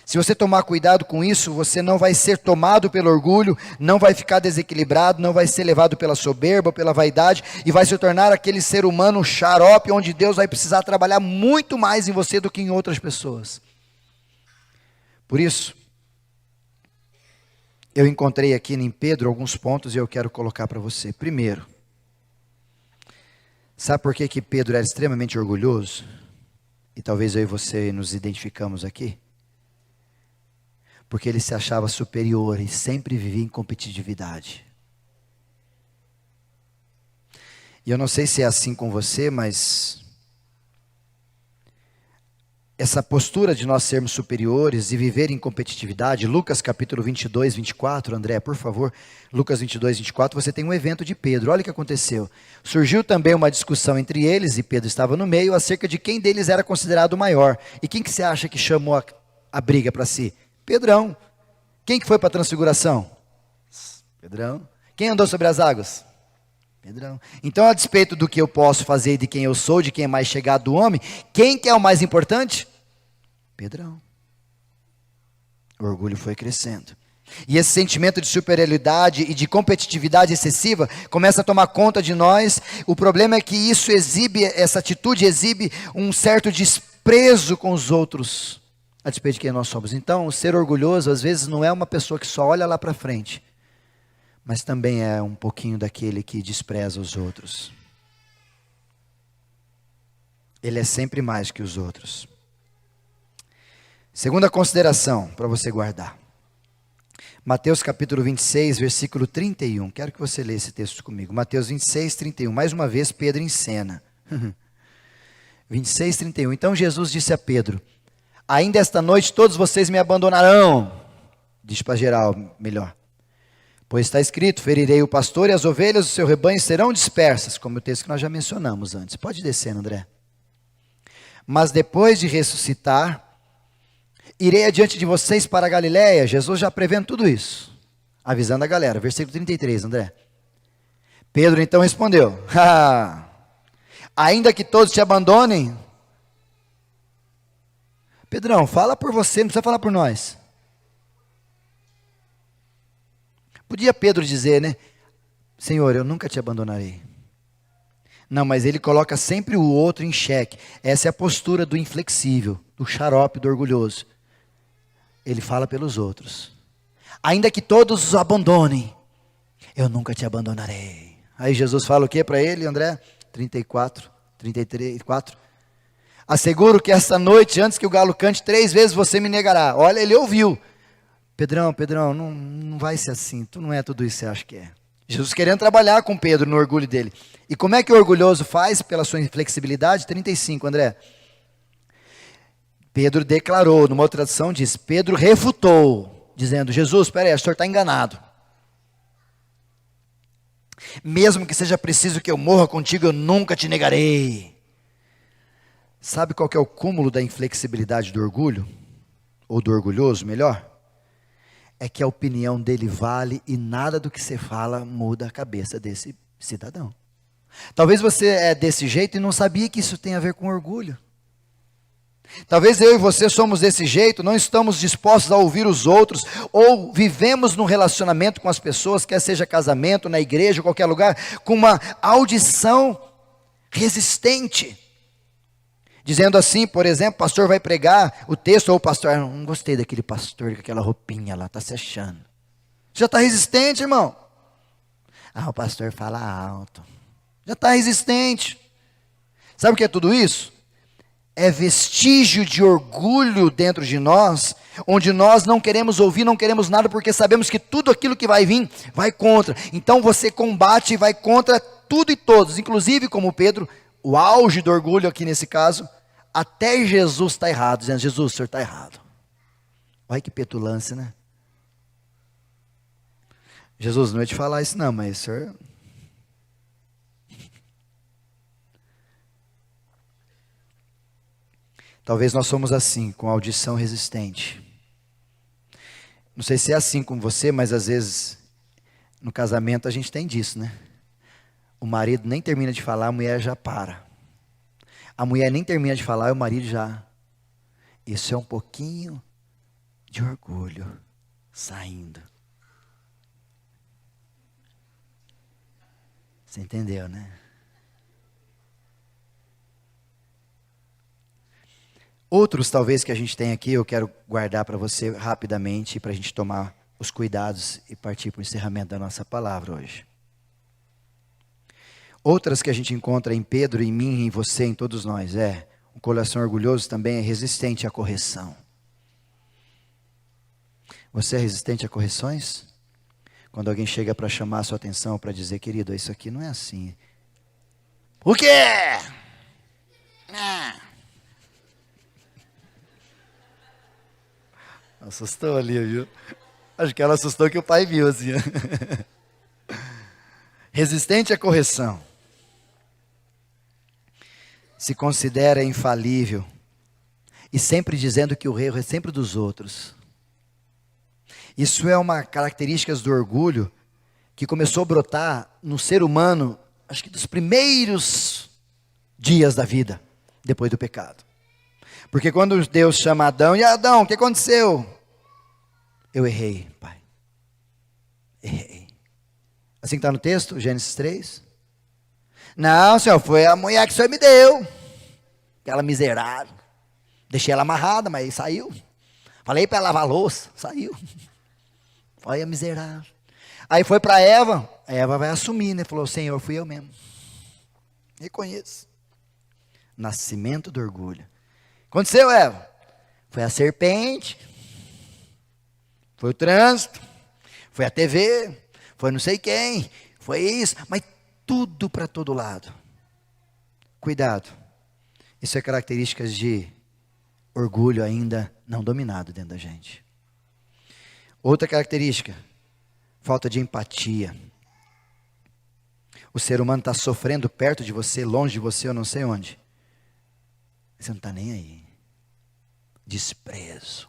Se você tomar cuidado com isso, você não vai ser tomado pelo orgulho, não vai ficar desequilibrado, não vai ser levado pela soberba, pela vaidade, e vai se tornar aquele ser humano xarope, onde Deus vai precisar trabalhar muito mais em você do que em outras pessoas. Por isso, eu encontrei aqui em Pedro alguns pontos e eu quero colocar para você. Primeiro, sabe por que Pedro era extremamente orgulhoso? E talvez eu e você nos identificamos aqui. Porque ele se achava superior e sempre vivia em competitividade. E eu não sei se é assim com você, mas essa postura de nós sermos superiores e viver em competitividade, Lucas capítulo 22, 24, André, por favor, Lucas 22, 24, você tem um evento de Pedro, olha o que aconteceu. Surgiu também uma discussão entre eles, e Pedro estava no meio, acerca de quem deles era considerado o maior. E quem que você acha que chamou a briga para si? Pedrão. Quem que foi para a transfiguração? Pedrão. Quem andou sobre as águas? Pedrão. Então, a despeito do que eu posso fazer, de quem eu sou, de quem é mais chegado do homem, quem que é o mais importante? Pedrão. O orgulho foi crescendo. E esse sentimento de superioridade e de competitividade excessiva começa a tomar conta de nós. O problema é que essa atitude exibe um certo desprezo com os outros, a despeito de quem nós somos. Então, ser orgulhoso às vezes não é uma pessoa que só olha lá para frente, mas também é um pouquinho daquele que despreza os outros. Ele é sempre mais que os outros. Segunda consideração para você guardar. Mateus capítulo 26, versículo 31. Quero que você leia esse texto comigo. Mateus 26, 31. Mais uma vez, Pedro encena. 26, 31. Então Jesus disse a Pedro: ainda esta noite todos vocês me abandonarão. Diz para geral, melhor. Pois está escrito: ferirei o pastor e as ovelhas do seu rebanho serão dispersas. Como o texto que nós já mencionamos antes. Pode descer, André. Mas depois de ressuscitar, irei adiante de vocês para a Galiléia. Jesus já prevendo tudo isso, avisando a galera. Versículo 33, André. Pedro então respondeu: ainda que todos te abandonem. Pedrão, fala por você, não precisa falar por nós. Podia Pedro dizer, né? Senhor, eu nunca te abandonarei. Não, mas ele coloca sempre o outro em xeque. Essa é a postura do inflexível, do xarope, do orgulhoso. Ele fala pelos outros. Ainda que todos os abandonem, eu nunca te abandonarei. Aí Jesus fala o que para ele, André? 34, 34. Asseguro que esta noite, antes que o galo cante 3 vezes, você me negará. Olha, ele ouviu. Pedrão, não vai ser assim. Tu não é tudo isso que você acha que é. Jesus querendo trabalhar com Pedro no orgulho dele. E como é que o orgulhoso faz pela sua inflexibilidade? 35, André. Pedro declarou, numa outra tradução diz, Pedro refutou, dizendo: Jesus, espera aí, o senhor está enganado. Mesmo que seja preciso que eu morra contigo, eu nunca te negarei. Sabe qual que é o cúmulo da inflexibilidade do orgulho? Ou do orgulhoso, melhor? É que a opinião dele vale e nada do que você fala muda a cabeça desse cidadão. Talvez você é desse jeito e não sabia que isso tem a ver com orgulho. Talvez eu e você somos desse jeito, não estamos dispostos a ouvir os outros, ou vivemos num relacionamento com as pessoas, quer seja casamento, na igreja, qualquer lugar, com uma audição resistente. Dizendo assim, por exemplo, o pastor vai pregar o texto, ou o pastor, não gostei daquele pastor com aquela roupinha lá, está se achando. Já está resistente, irmão. O pastor fala alto. Já está resistente. Sabe o que é tudo isso? É vestígio de orgulho dentro de nós, onde nós não queremos ouvir, não queremos nada, porque sabemos que tudo aquilo que vai vir, vai contra. Então você combate e vai contra tudo e todos, inclusive como Pedro, o auge do orgulho aqui nesse caso, até Jesus está errado, dizendo: Jesus, o senhor está errado. Olha que petulância, né? Jesus, não ia te falar isso não, mas o senhor... Talvez nós somos assim, com audição resistente. Não sei se é assim com você, mas às vezes no casamento a gente tem disso, né? O marido nem termina de falar, a mulher já para. A mulher nem termina de falar e o marido já. Isso é um pouquinho de orgulho saindo. Você entendeu, né? Outros talvez que a gente tem aqui, eu quero guardar para você rapidamente, para a gente tomar os cuidados e partir para o encerramento da nossa palavra hoje. Outras que a gente encontra em Pedro, em mim, em você, em todos nós, um coração orgulhoso também é resistente à correção. Você é resistente a correções? Quando alguém chega para chamar a sua atenção, para dizer: querido, isso aqui não é assim. O quê? Assustou ali, viu? Acho que ela assustou que o pai viu assim. Resistente à correção. Se considera infalível. E sempre dizendo que o erro é sempre dos outros. Isso é uma característica do orgulho que começou a brotar no ser humano, acho que dos primeiros dias da vida, depois do pecado. Porque quando Deus chama Adão, e Adão, o que aconteceu? Eu errei, pai. Assim que está no texto, Gênesis 3. Não, senhor, foi a mulher que o senhor me deu. Aquela miserável. Deixei ela amarrada, mas saiu. Falei para ela lavar a louça, saiu. Olha a miserável. Aí foi para Eva. A Eva vai assumir, né? Falou, Senhor, fui eu mesmo. Reconheço. Nascimento do orgulho. Aconteceu, Eva? Foi a serpente. Foi o trânsito. Foi a TV. Foi não sei quem. Foi isso. Mas tudo para todo lado. Cuidado. Isso é características de orgulho ainda não dominado dentro da gente. Outra característica, falta de empatia. O ser humano está sofrendo perto de você, longe de você, eu não sei onde. Você não está nem aí. Desprezo.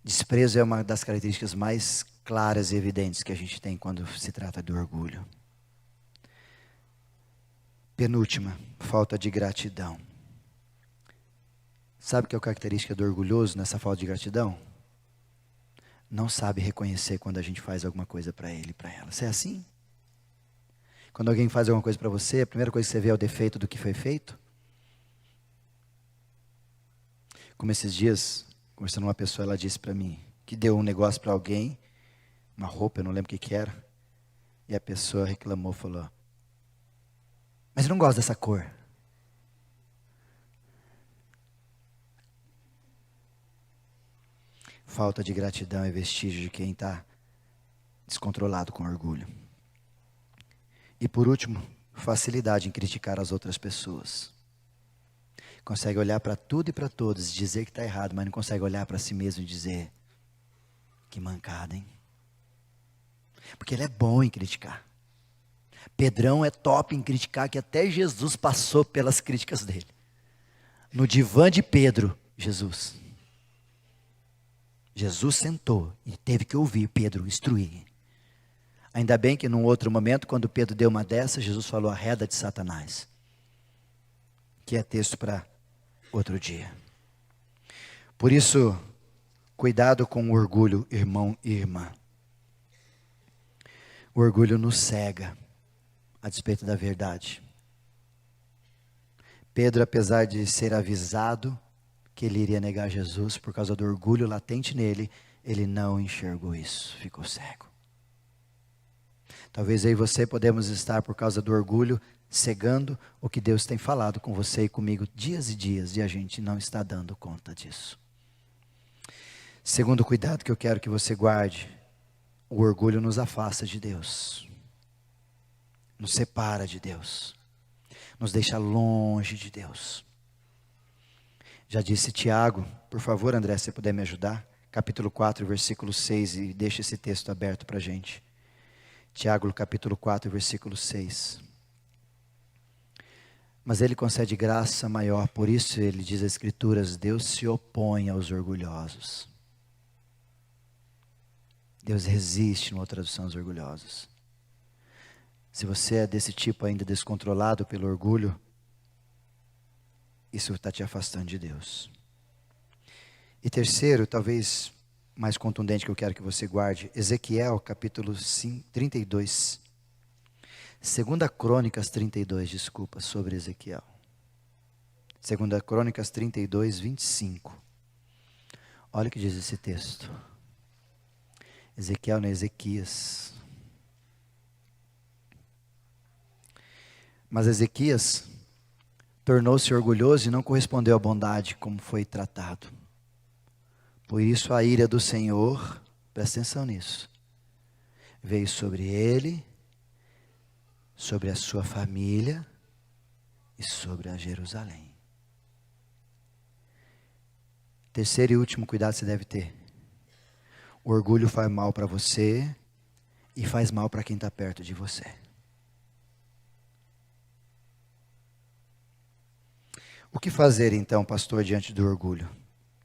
Desprezo é uma das características mais claras e evidentes que a gente tem quando se trata do orgulho. Penúltima, falta de gratidão. Sabe o que é a característica do orgulhoso nessa falta de gratidão? Não sabe reconhecer quando a gente faz alguma coisa para ele, para ela. Você é assim? Quando alguém faz alguma coisa para você, a primeira coisa que você vê é o defeito do que foi feito? Como esses dias, conversando com uma pessoa, ela disse para mim que deu um negócio para alguém, uma roupa, eu não lembro o que era, e a pessoa reclamou, falou, mas eu não gosto dessa cor. Falta de gratidão é vestígio de quem está descontrolado com orgulho. E por último, facilidade em criticar as outras pessoas. Consegue olhar para tudo e para todos e dizer que está errado, mas não consegue olhar para si mesmo e dizer, que mancada, hein? Porque ele é bom em criticar. Pedrão é top em criticar, que até Jesus passou pelas críticas dele. No divã de Pedro, Jesus sentou e teve que ouvir Pedro instruir. Ainda bem que num outro momento, quando Pedro deu uma dessa, Jesus falou, arreda de Satanás. Que é texto para outro dia. Por isso, cuidado com o orgulho, irmão e irmã. O orgulho nos cega, a despeito da verdade. Pedro, apesar de ser avisado que ele iria negar Jesus por causa do orgulho latente nele, ele não enxergou isso, ficou cego. Talvez eu e você podemos estar, por causa do orgulho, cegando o que Deus tem falado com você e comigo dias e dias, e a gente não está dando conta disso. Segundo cuidado que eu quero que você guarde, o orgulho nos afasta de Deus, nos separa de Deus, nos deixa longe de Deus. Já disse Tiago, por favor, André, se você puder me ajudar, capítulo 4, versículo 6, e deixa esse texto aberto para a gente. Tiago, capítulo 4, versículo 6. Mas ele concede graça maior, por isso ele diz as Escrituras, Deus se opõe aos orgulhosos. Deus resiste, numa tradução, aos orgulhosos. Se você é desse tipo ainda descontrolado pelo orgulho, isso está te afastando de Deus. E terceiro, talvez mais contundente que eu quero que você guarde, Ezequiel capítulo 32. 2 Crônicas 32, desculpa, sobre Ezequiel. 2 Crônicas 32, 25. Olha o que diz esse texto. Ezequiel não é Ezequias. Mas Ezequias tornou-se orgulhoso e não correspondeu à bondade como foi tratado. Por isso a ira do Senhor, presta atenção nisso, veio sobre ele, sobre a sua família e sobre a Jerusalém. Terceiro e último cuidado que você deve ter. O orgulho faz mal para você e faz mal para quem está perto de você. O que fazer então, pastor, diante do orgulho?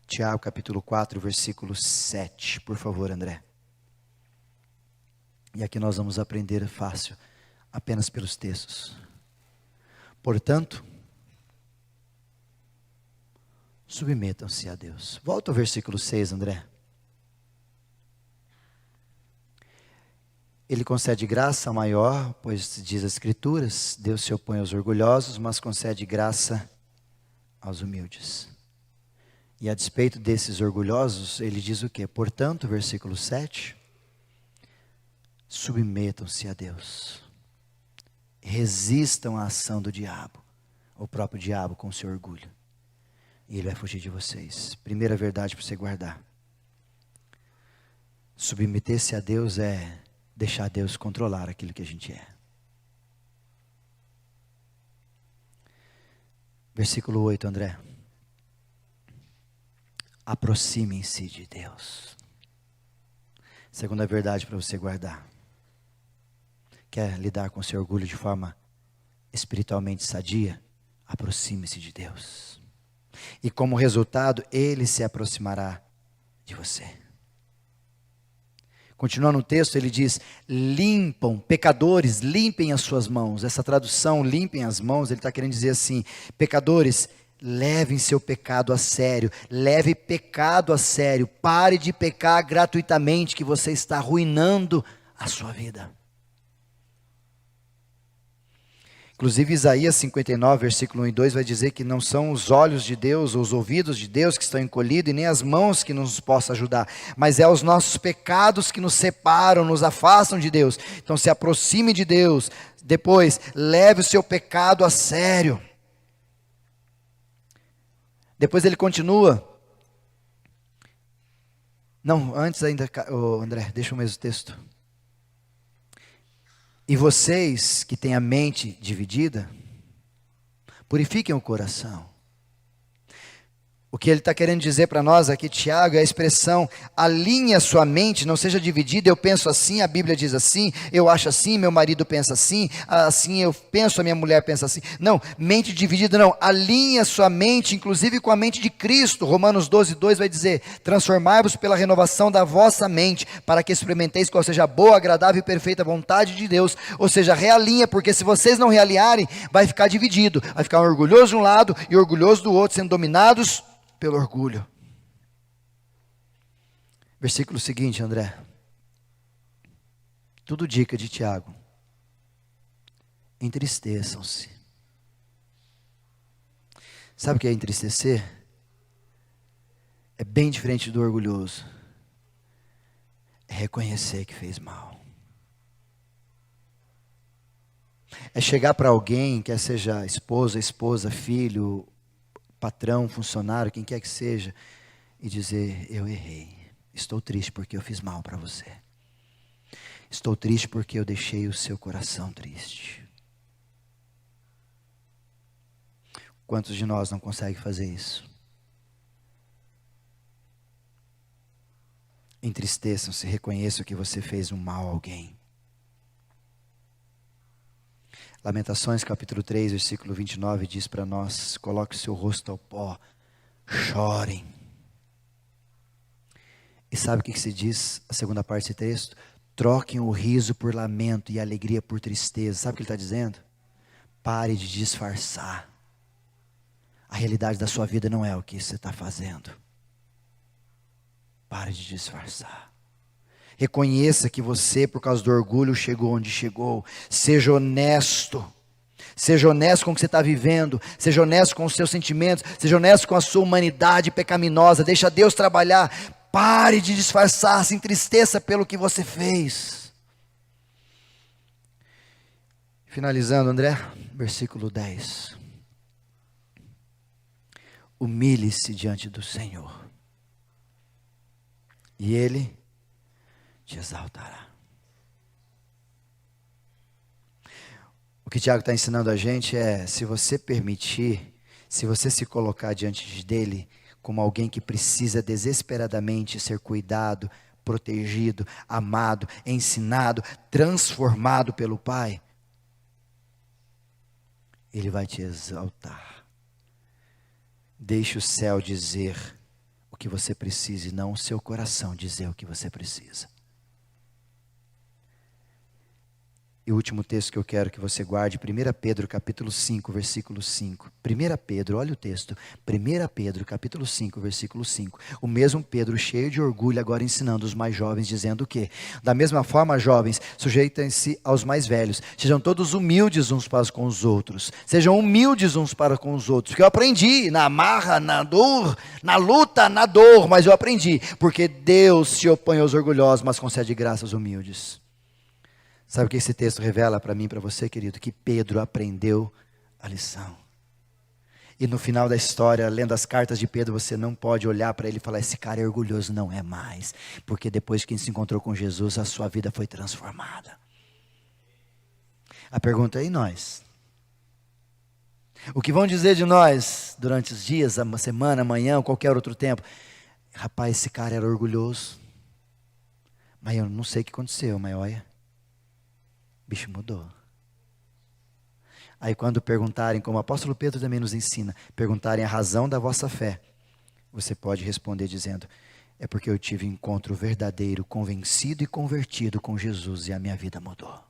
Tiago capítulo 4, versículo 7. Por favor, André. E aqui nós vamos aprender fácil, apenas pelos textos. Portanto, submetam-se a Deus. Volta ao versículo 6, André. Ele concede graça maior, pois diz as Escrituras, Deus se opõe aos orgulhosos, mas concede graça aos humildes. E a despeito desses orgulhosos, ele diz o quê? Portanto, versículo 7, submetam-se a Deus. Resistam à ação do diabo, o próprio diabo com seu orgulho. E ele vai fugir de vocês. Primeira verdade para você guardar. Submeter-se a Deus é deixar Deus controlar aquilo que a gente é. Versículo 8, André. Aproximem-se de Deus. Segunda verdade para você guardar. Quer lidar com seu orgulho de forma espiritualmente sadia? Aproxime-se de Deus. E como resultado, Ele se aproximará de você. Continuando o texto, ele diz, limpam, pecadores, limpem as suas mãos. Essa tradução, limpem as mãos, ele está querendo dizer assim, pecadores, levem seu pecado a sério, leve pecado a sério, pare de pecar gratuitamente, que você está arruinando a sua vida. Inclusive Isaías 59, versículo 1 e 2 vai dizer que não são os olhos de Deus, ou os ouvidos de Deus que estão encolhidos, e nem as mãos que nos possam ajudar, mas é os nossos pecados que nos separam, nos afastam de Deus. Então se aproxime de Deus, depois leve o seu pecado a sério. Depois ele continua. Não, antes ainda, André, deixa o mesmo texto. E vocês que têm a mente dividida, purifiquem o coração. O que ele está querendo dizer para nós aqui, Tiago, é a expressão, alinhe a sua mente, não seja dividida, eu penso assim, a Bíblia diz assim, eu acho assim, meu marido pensa assim eu penso, a minha mulher pensa assim. Não, mente dividida não, alinhe a sua mente, inclusive com a mente de Cristo. Romanos 12, 2 vai dizer, transformai-vos pela renovação da vossa mente, para que experimenteis qual seja a boa, agradável e perfeita vontade de Deus. Ou seja, realinha, porque se vocês não realinharem, vai ficar dividido, vai ficar orgulhoso de um lado e orgulhoso do outro, sendo dominados pelo orgulho. Versículo seguinte, André. Tudo dica de Tiago. Entristeçam-se. Sabe o que é entristecer? É bem diferente do orgulhoso. É reconhecer que fez mal. É chegar para alguém, quer seja esposa, filho, patrão, funcionário, quem quer que seja, e dizer, eu errei, estou triste porque eu fiz mal para você, estou triste porque eu deixei o seu coração triste. Quantos de nós não conseguem fazer isso? Entristeçam-se, reconheçam que você fez um mal a alguém. Lamentações capítulo 3, versículo 29 diz para nós, coloque o seu rosto ao pó, chorem. E sabe o que se diz, a segunda parte desse texto? Troquem o riso por lamento e a alegria por tristeza. Sabe o que ele está dizendo? Pare de disfarçar. A realidade da sua vida não é o que você está fazendo. Pare de disfarçar. Reconheça que você, por causa do orgulho, chegou onde chegou. Seja honesto. Seja honesto com o que você está vivendo. Seja honesto com os seus sentimentos. Seja honesto com a sua humanidade pecaminosa. Deixa Deus trabalhar. Pare de disfarçar. Se entristeça pelo que você fez. Finalizando, André, versículo 10. Humilhe-se diante do Senhor. E Ele te exaltará. O que Tiago está ensinando a gente é, se você permitir, se você se colocar diante dele como alguém que precisa desesperadamente ser cuidado, protegido, amado, ensinado, transformado pelo Pai, Ele vai te exaltar. Deixe o céu dizer o que você precisa e não o seu coração dizer o que você precisa. E o último texto que eu quero que você guarde, 1 Pedro capítulo 5, versículo 5. 1 Pedro, olha o texto. 1 Pedro capítulo 5, versículo 5. O mesmo Pedro, cheio de orgulho, agora ensinando os mais jovens, dizendo o quê? Da mesma forma, jovens, sujeitem-se aos mais velhos. Sejam todos humildes uns para com os outros. Sejam humildes uns para com os outros. Porque eu aprendi na amarra, na dor, na luta, na dor. Mas eu aprendi. Porque Deus se opõe aos orgulhosos, mas concede graça aos humildes. Sabe o que esse texto revela para mim e para você, querido? Que Pedro aprendeu a lição. E no final da história, lendo as cartas de Pedro, você não pode olhar para ele e falar, esse cara é orgulhoso. Não é mais. Porque depois que ele se encontrou com Jesus, a sua vida foi transformada. A pergunta é, e nós? O que vão dizer de nós durante os dias, a semana, amanhã, ou qualquer outro tempo? Rapaz, esse cara era orgulhoso. Mas eu não sei o que aconteceu, mas olha, o bicho mudou. Aí quando perguntarem, como o apóstolo Pedro também nos ensina, perguntarem a razão da vossa fé, você pode responder dizendo, é porque eu tive um encontro verdadeiro, convencido e convertido com Jesus e a minha vida mudou.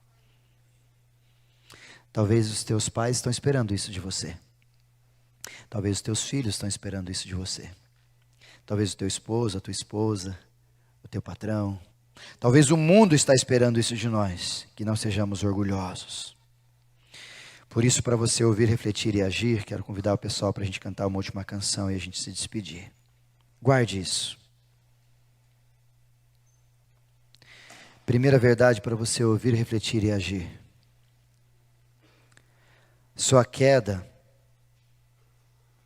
Talvez os teus pais estão esperando isso de você. Talvez os teus filhos estão esperando isso de você. Talvez o teu esposo, a tua esposa, o teu patrão. Talvez o mundo está esperando isso de nós, que não sejamos orgulhosos. Por isso, para você ouvir, refletir e agir, quero convidar o pessoal para a gente cantar uma última canção e a gente se despedir. Guarde isso. Primeira verdade para você ouvir, refletir e agir. Sua queda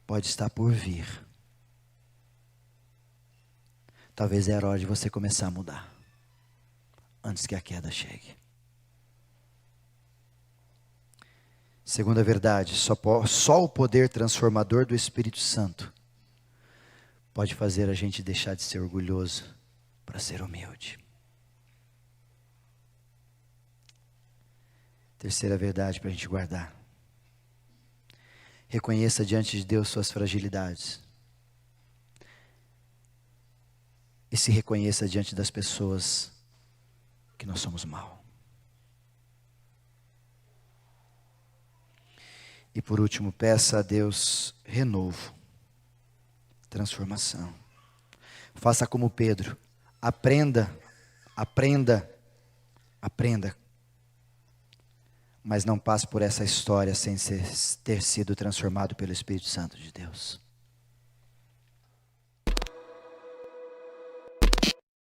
pode estar por vir. Talvez era a hora de você começar a mudar, antes que a queda chegue. Segunda verdade, só o poder transformador do Espírito Santo pode fazer a gente deixar de ser orgulhoso para ser humilde. Terceira verdade para a gente guardar. Reconheça diante de Deus suas fragilidades. E se reconheça diante das pessoas que nós somos mal. E por último, peça a Deus renovo, transformação. Faça como Pedro, aprenda, mas não passe por essa história sem ter sido transformado pelo Espírito Santo de Deus.